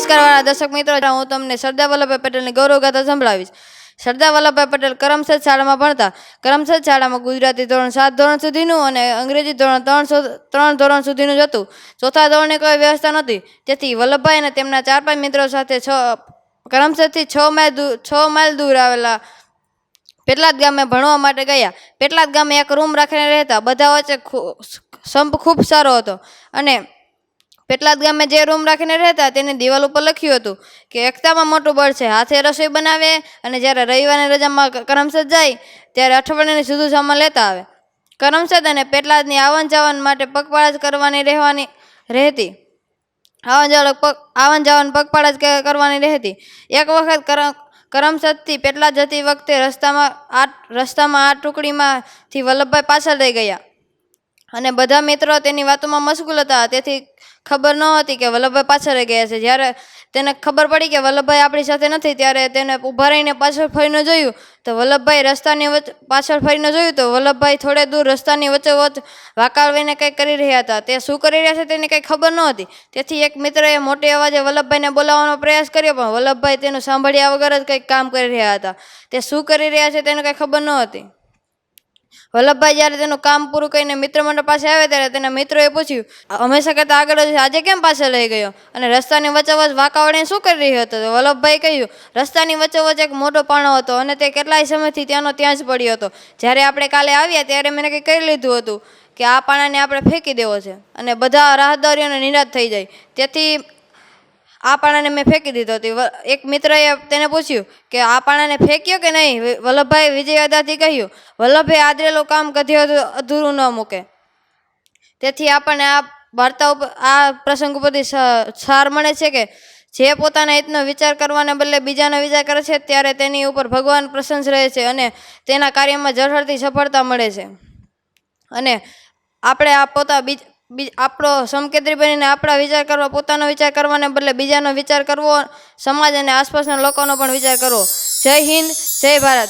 નમસ્કાર વાળા દર્શક મિત્રો, હું તમને સરદાર વલ્લભભાઈ પટેલની ગૌરવગાથા સંભળાવીશ. સરદાર વલ્લભભાઈ પટેલ કરમસદ શાળામાં ભણતા. કરમસદ શાળામાં ગુજરાતી ધોરણ 7 ધોરણ સુધીનું અને અંગ્રેજી ધોરણ 3 ધોરણ સુધીનું જ હતું. ચોથા ધોરણની કોઈ વ્યવસ્થા નહોતી. તેથી વલ્લભભાઈ અને તેમના 4-5 મિત્રો સાથે કરમસદથી 6 માઇલ દૂર આવેલા પેટલાદ ગામે ભણવા માટે ગયા. પેટલાદ ગામે એક રૂમ રાખીને રહેતા. બધા વચ્ચે સંપ ખૂબ સારો હતો અને પેટલાદ ગામે જે રૂમ રાખીને રહેતા તેની દિવાલ ઉપર લખ્યું હતું કે એકતામાં મોટું બળ છે. હાથે રસોઈ બનાવે અને જ્યારે રવિવારની રજામાં કરમસદ જાય ત્યારે અઠવાડિયાની શુદ્ધ સામાન લેતા આવે. કરમસદ અને પેટલાદની આવન જાવન માટે પગપાળા જ કરવાની રહેતી. આવન જાવન પગપાળા જ કરવાની રહેતી. એક વખત કરમસદથી પેટલાદ જતી વખતે રસ્તામાં 8 ટુકડીમાંથી વલ્લભભાઈ પાછળ રહી ગયા અને બધા મિત્રો તેની વાતોમાં મશગુલ હતા. તેથી ખબર ન હતી કે વલ્લભભાઈ પાછળ રહી ગયા છે. જ્યારે તેને ખબર પડી કે વલ્લભભાઈ આપણી સાથે નથી ત્યારે તેને ઊભા રહીને પાછળ ફરીને જોયું તો વલ્લભભાઈ થોડે દૂર રસ્તાની વચ્ચોવચ્ચ વાંકાળવીને કંઈક કરી રહ્યા હતા. તે શું કરી રહ્યા છે તેની કંઈ ખબર ન હતી. તેથી એક મિત્રએ મોટી અવાજે વલ્લભભાઈને બોલાવવાનો પ્રયાસ કર્યો, પણ વલ્લભભાઈ તેનું સાંભળ્યા વગર જ કંઈક કામ કરી રહ્યા હતા. તે શું કરી રહ્યા છે તેને કંઈ ખબર ન હતી. વલ્લભભાઈ જ્યારે તેનું કામ પૂરું કરીને મિત્ર મંડળ પાસે આવ્યા ત્યારે તેના મિત્રોએ પૂછ્યું, હંમેશા કરતાં આગળ આજે કેમ પાછળ રહી ગયો અને રસ્તાની વચ્ચોવચ્ચ વાંકાવળીને શું કરી રહ્યો હતો? તો વલ્લભભાઈ કહ્યું, રસ્તાની વચ્ચોવચ્ચ એક મોટો પાણો હતો અને તે કેટલાય સમયથી ત્યાં જ પડ્યો હતો. જ્યારે આપણે કાલે આવ્યા ત્યારે મેં કંઈ કરી લીધું હતું કે આ પાણાને આપણે ફેંકી દેવો છે અને બધા રાહદારીઓને નિરાશ થઈ જાય. તેથી આ પાણાને મેં ફેંકી દીધો હતો. એક મિત્રએ તેને પૂછ્યું કે આ પાણાને ફેંક્યો કે નહીં? વલ્લભભાઈ વિજયાદાથી કહ્યું, વલ્લભભાઈ આદરેલું કામ કદી અધૂરું ન મૂકે. તેથી આપણને આ વાર્તા ઉપર આ પ્રસંગ ઉપરથી સાર મળે છે કે જે પોતાના હિતનો વિચાર કરવાને બદલે બીજાનો વિચાર કરે છે ત્યારે તેની ઉપર ભગવાન પ્રસન્ન રહે છે અને તેના કાર્યમાં ઝળહળતી સફળતા મળે છે. અને આપણે આપણો સમકેન્દ્રી બનીને આપણા વિચાર કરવા, પોતાનો વિચાર કરવાને બદલે બીજાનો વિચાર કરવો, સમાજ અને આસપાસના લોકોનો પણ વિચાર કરવો. જય હિન્દ, જય ભારત.